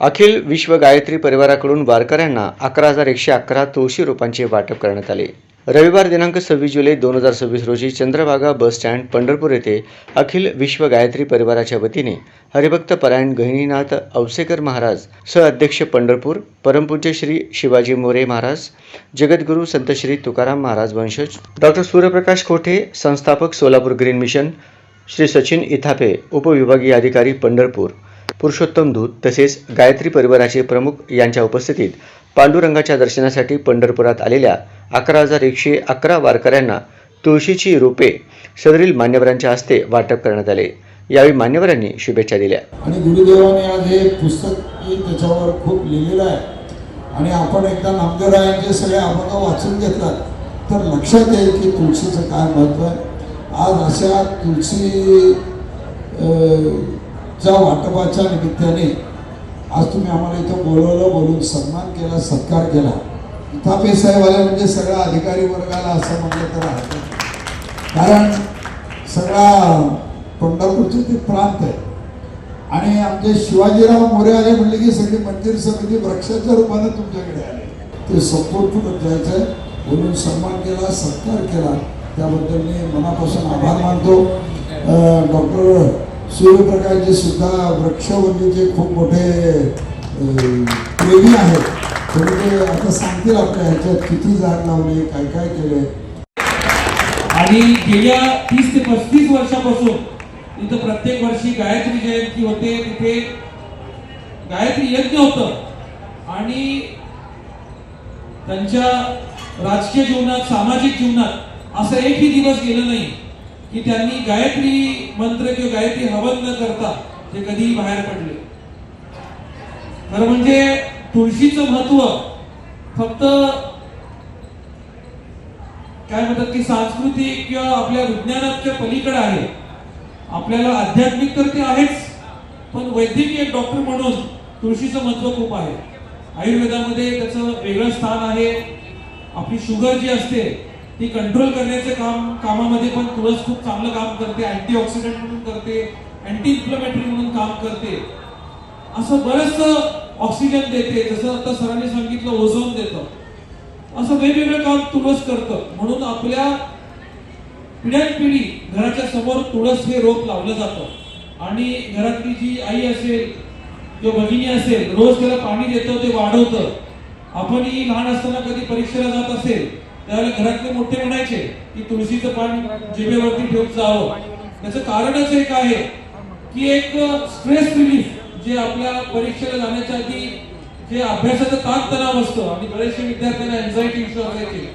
अखिल विश्व गायत्री परिवाराकडून वारकऱ्यांना 11,111 तुळशी रोपांचे वाटप करण्यात आले। रविवार दिनांक 26 जुलै 2026 रोजी चंद्रभागा बस स्टँड पंढरपूर येथे अखिल विश्व गायत्री परिवाराच्या वतीने हरिभक्त परायण गहिनीनाथ औसेकर महाराज सहअध्यक्ष पंढरपूर, परमपूज्य श्री शिवाजी मोरे महाराज, जगद्गुरू संत श्री तुकाराम महाराज वंशज, डॉक्टर सूर्यप्रकाश खोटे संस्थापक सोलापूर ग्रीन मिशन, श्री सचिन इथापे उपविभागीय अधिकारी पंढरपूर, पुरुषोत्तम धूत तसेच गायत्री परिवाराचे प्रमुख यांच्या उपस्थितीत पांडुरंगाच्या दर्शनासाठी पंढरपुरात आलेल्या 11,111 वारकऱ्यांना तुळशीची रोपे सदरील मान्यवरांच्या हस्ते वाटप करण्यात आले। यावेळी मान्यवरांनी शुभेच्छा दिल्या। आणि गुरुदेवाने आज हे पुस्तक त्याच्यावर खूप लिहिलेलं आहे आणि आपण एकदा नामदेवरायांचे सगळे अभंग वाचून घेतलात तर लक्षात येईल की तुळशीचं काय महत्त्व आहे। आज अशा तुळशी च्या वाटपाच्या निमित्ताने आज तुम्ही आम्हाला इथं बोलवलं, बोलून सन्मान केला, सत्कार केला। इथापे साहेब आले म्हणजे सगळा अधिकारी वर्गाला असं म्हटलं तर हरकत, कारण सगळा पंढरपूरचे ते प्रांत आहे आणि आमचे शिवाजीराव मोरे आले म्हणले की सगळी मंदिर समिती वृक्षाच्या रूपाने तुमच्याकडे आले, ते संपूर्ण द्यायचं आहे। बोलून सन्मान केला, सत्कार केला, त्याबद्दल मी मनापासून आभार मानतो। डॉक्टर सूर्यप्रकाशजी सुद्धा वृक्षवंदीचे खूप मोठे प्रेमी आहेत, तरी ते आता सांगतील आपल्या ह्याच्यात किती झाड लावले, काय काय केले। आणि गेल्या 30 ते 35 वर्षापासून इथं प्रत्येक वर्षी गायत्री जयंती होते, तिथे गायत्री यज्ञ होतं आणि त्यांच्या राजकीय जीवनात, सामाजिक जीवनात असं एकही दिवस गेला नाही की त्यांनी गायत्री मंत्र किंवा गायत्री हवन न करता ते कधीही बाहेर पडले। खरं म्हणजे तुळशीचं महत्व फक्त काय म्हणतात की सांस्कृतिक किंवा आपल्या विज्ञानाच्या पलीकडे आहे। आपल्याला आध्यात्मिक तर ते आहेच, पण वैद्यकीय डॉक्टर म्हणून तुळशीचं महत्व खूप आहे। आयुर्वेदामध्ये त्याचं वेगळं स्थान आहे। आपली शुगर जी असते ती कंट्रोल करण्याचे कामामध्ये पण तुळस खूप चांगलं काम करते, अँटीऑक्सिडंट म्हणून करते, अँटी इन्फ्लेमेटरी म्हणून काम करते, असं बरंच ऑक्सिजन देते, जसं आता सरांनी सांगितलं ओझोन देतं, असं वेगवेगळं काम तुळस करतं। म्हणून आपल्या पिढ्यानपिढी घराच्या समोर तुळस हे रोप लावलं जातं आणि घरातली जी आई असेल किंवा भगिनी असेल रोज त्याला पाणी देतं, ते वाढवतं। आपणही लहान असताना कधी परीक्षेला जात असेल त्यावेळेला घरातले मोठे म्हणायचे की तुळशीचं पान जिभेवरती ठेवत जावं। त्याचं कारणच एक आहे की एक स्ट्रेस रिलीफ, जे आपल्या परीक्षेला जाण्याच्या आधी जे अभ्यासाचं ताण तणाव असतं आणि बरेचसे विद्यार्थ्यांना एन्झायटी इश्यू असायचे